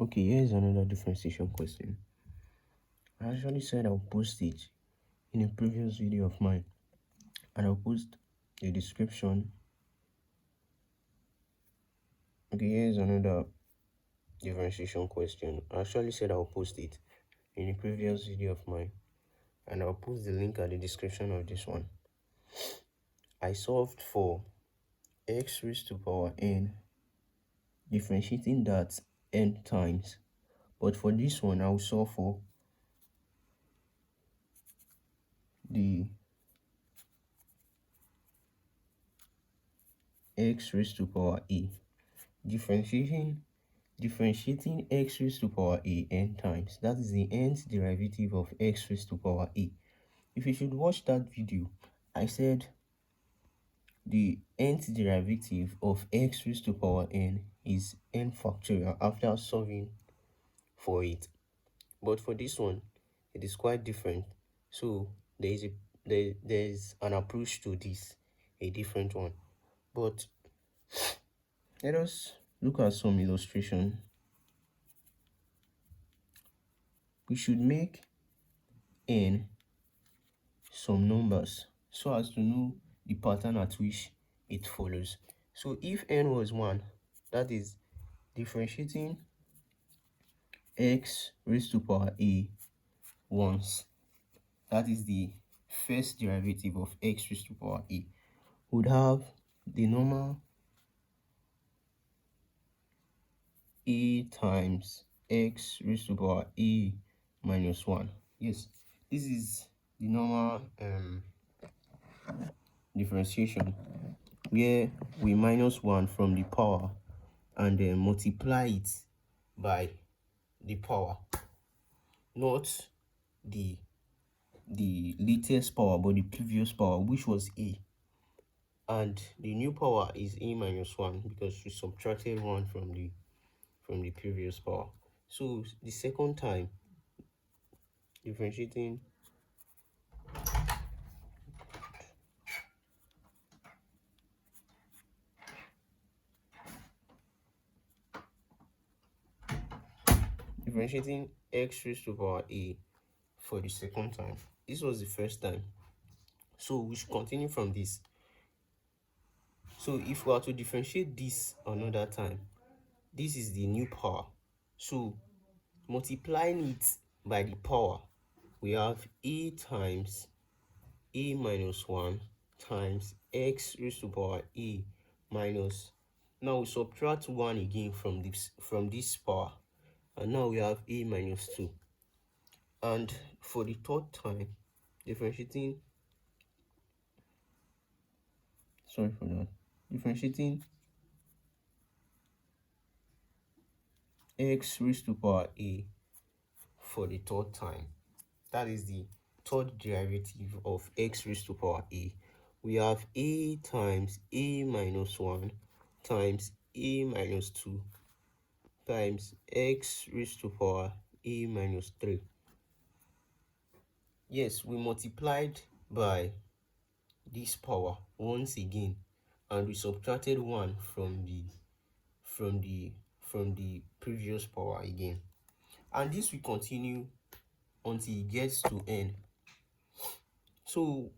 Okay, here's another differentiation question. I actually said I'll post it in a previous video of mine, and I'll post a description. Okay, here's another differentiation question. I actually said I'll post it in a previous video of mine, and I'll post the link at the description of this one. I solved for x raised to power n, differentiating that n times. But for this one, I'll solve for the x raised to power a. Differentiating x raised to power a n times. That is the nth derivative of x raised to power a. If you should watch that video, I said the nth derivative of x raised to power n is n factorial after solving for it. But for this one, it is quite different. So there's an approach to this, a different one. But let us look at some illustration. We should make n some numbers so as to know the pattern at which it follows. So if n was 1, that is differentiating x raised to power a once, that is the first derivative of x raised to power a, would have the normal a times x raised to power a minus 1. Yes, this is the normal differentiation where we minus 1 from the power and then multiply it by the power, not the latest power but the previous power, which was a, and the new power is a minus 1 because we subtracted 1 from the previous power. So the second time differentiating x raised to power a for the second time. This was the first time, so we should continue from this. So if we are to differentiate this another time, this is the new power, so multiplying it by the power, we have a times a minus 1 times x raised to power a minus, now we subtract 1 again from this power, and now we have a minus 2. And for the third time, differentiating x raised to power a for the third time, that is the third derivative of x raised to power a, we have a times a minus 1 times a minus 2 times x raised to power a minus 3. Yes, we multiplied by this power once again, and we subtracted 1 from the previous power again, and this will continue until it gets to n. So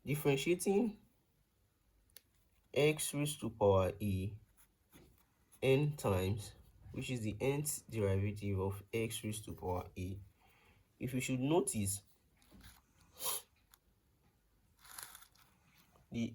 differentiating x raised to power a n times, which is the nth derivative of x raised to power a, if you should notice, the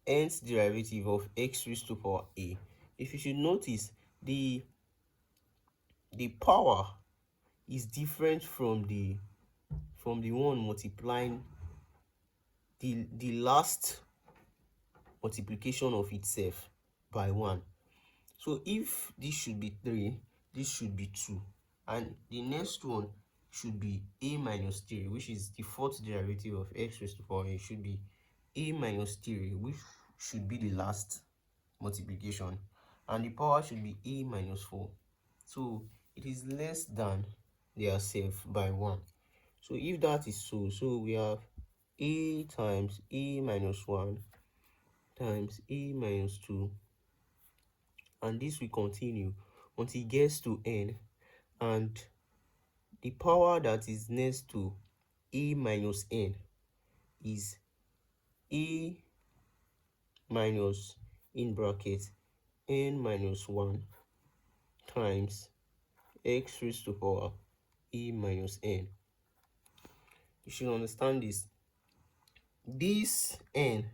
nth derivative of x raised to power a, if you should notice, the power is different from the one multiplying the last multiplication of itself by 1. So if this should be 3, this should be 2, and the next one should be a minus 3, which is the fourth derivative of x raised to power a, should be a minus 3, which should be the last multiplication, and the power should be a minus 4. So it is less than their self by 1. So if that is so we have a times a minus 1 times a minus 2, and this will continue until it gets to n, and the power that is next to a minus n is a minus in bracket n minus 1 times x raised to power a minus n. You should understand this. This n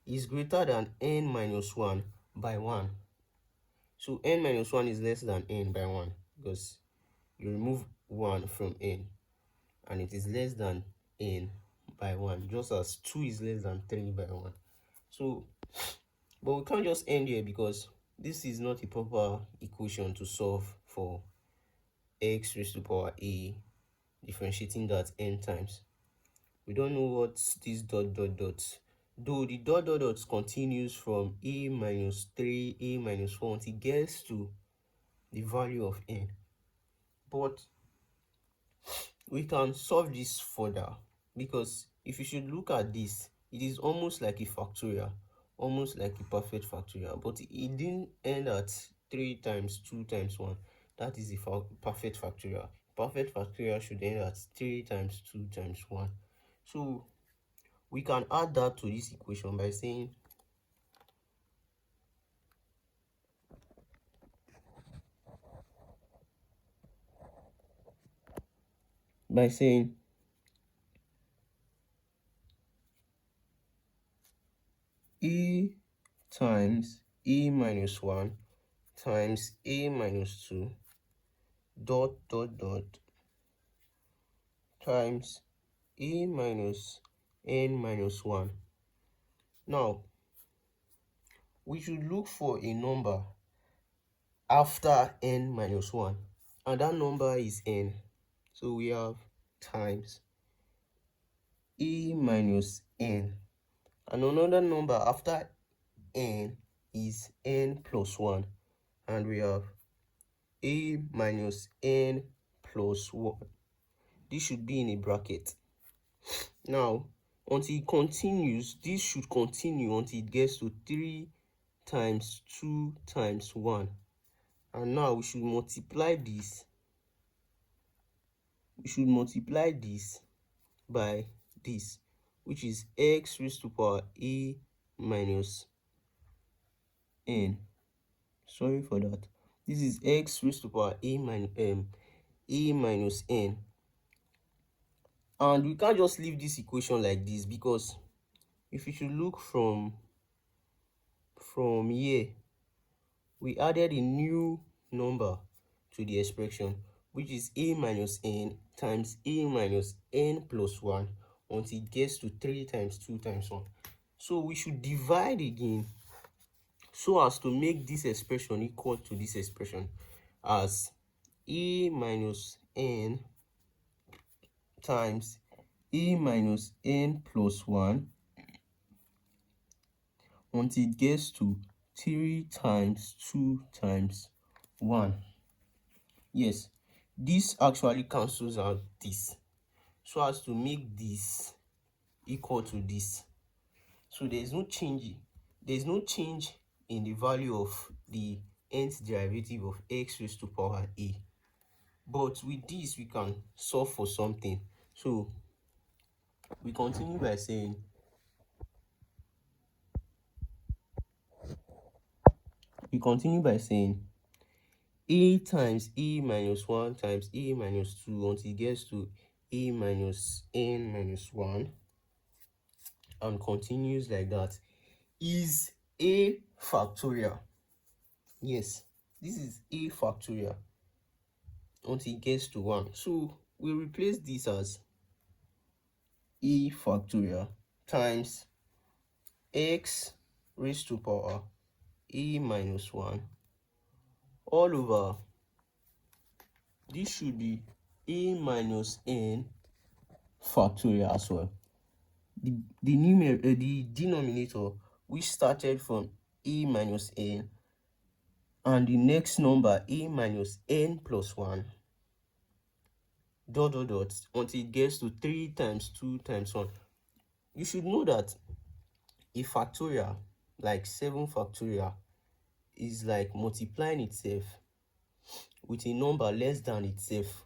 is greater than n minus 1 by 1. So n minus 1 is less than n by 1 because you remove 1 from n, and it is less than n by 1, just as 2 is less than 3 by 1. So, but we can't just end here because this is not a proper equation to solve for x raised to power a, differentiating that n times. We don't know what this dot dot dot, though the dot dot dot continues from a minus 3, a minus 4 until it gets to the value of n. But we can solve this further, because if you should look at this, it is almost like a factorial, almost like a perfect factorial, but it didn't end at 3 times 2 times 1. That is a perfect factorial. Perfect factorial should end at 3 times 2 times 1. So we can add that to this equation by saying a times a minus 1 times a minus 2 dot dot dot times a minus n minus 1. Now, we should look for a number after n minus 1, and that number is n. So we have times a minus n, and another number after n is n plus 1, and we have a minus n plus 1. This should be in a bracket. Now, until it continues, this should continue until it gets to 3 times 2 times 1. And now we should multiply this. We should multiply this by this, which is x raised to power a minus n. Sorry for that. This is x raised to power a minus n. And we can't just leave this equation like this, because if you should look from here, we added a new number to the expression, which is a minus n times a minus n plus 1 until it gets to 3 times 2 times 1. So we should divide again so as to make this expression equal to this expression as a minus n times a minus n plus 1 until it gets to 3 times 2 times 1. Yes, this actually cancels out this so as to make this equal to this. So there's no change in the value of the nth derivative of x raised to power a. But with this, we can solve for something. So we continue by saying a times a minus 1 times a minus 2 until it gets to a minus n minus 1 and continues like that is a factorial. Yes, this is a factorial until it gets to 1. So we replace this as a factorial times x raised to power a minus 1 all over, this should be a minus n factorial as well. The denominator, which started from a minus n, and the next number a minus n plus 1 dot dot dot until it gets to 3 times 2 times 1. You should know that a factorial, like 7 factorial, is like multiplying itself with a number less than itself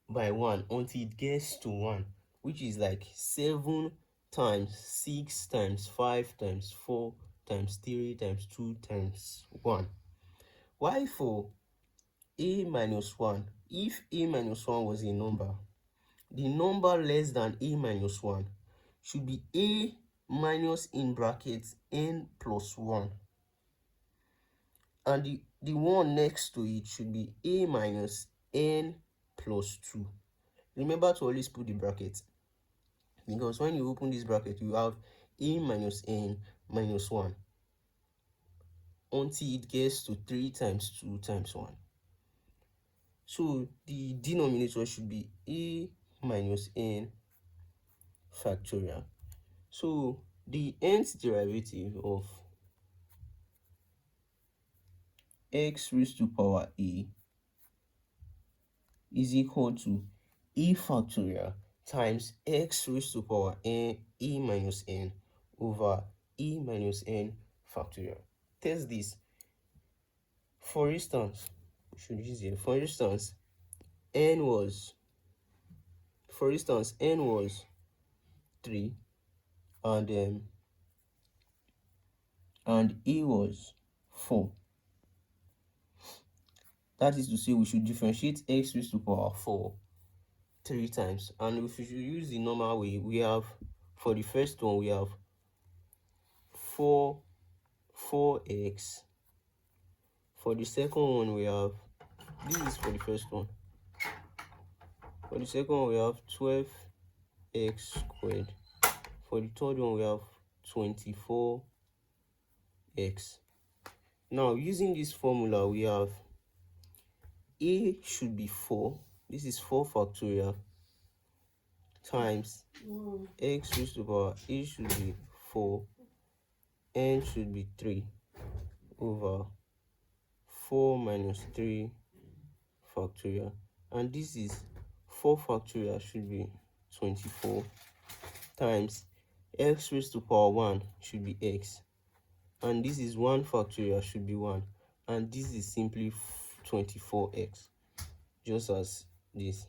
by 1 until it gets to 1, which is like 7 times 6 times 5 times 4 times 3 times 2 times 1. Why for a minus 1? If a minus 1 was a number, the number less than a minus 1 should be a minus in brackets n plus 1. And the one next to it should be a minus n plus 2. Remember to always put the bracket, because when you open this bracket, you have a minus n minus 1 until it gets to 3 times 2 times 1. So the denominator should be a minus n factorial. So the nth derivative of x raised to power a is equal to e factorial times x raised to power n e minus n over e minus n factorial. Test this. For instance, for instance, n was 3 and e was 4. That is to say, we should differentiate x raised to power 4 3 times, and if we should use the normal way, we have, for the first one, we have 4x. For the second one, we have, this is for the first one. For the second one, we have 12x squared. For the third one, we have 24x. Now, using this formula, we have a should be 4. This is 4 factorial times x raised to power a should be 4, n should be 3 over 4 minus 3 factorial, and this is 4 factorial should be 24 times x raised to power 1 should be x, and this is 1 factorial should be 1, and this is simply 24x, just as this.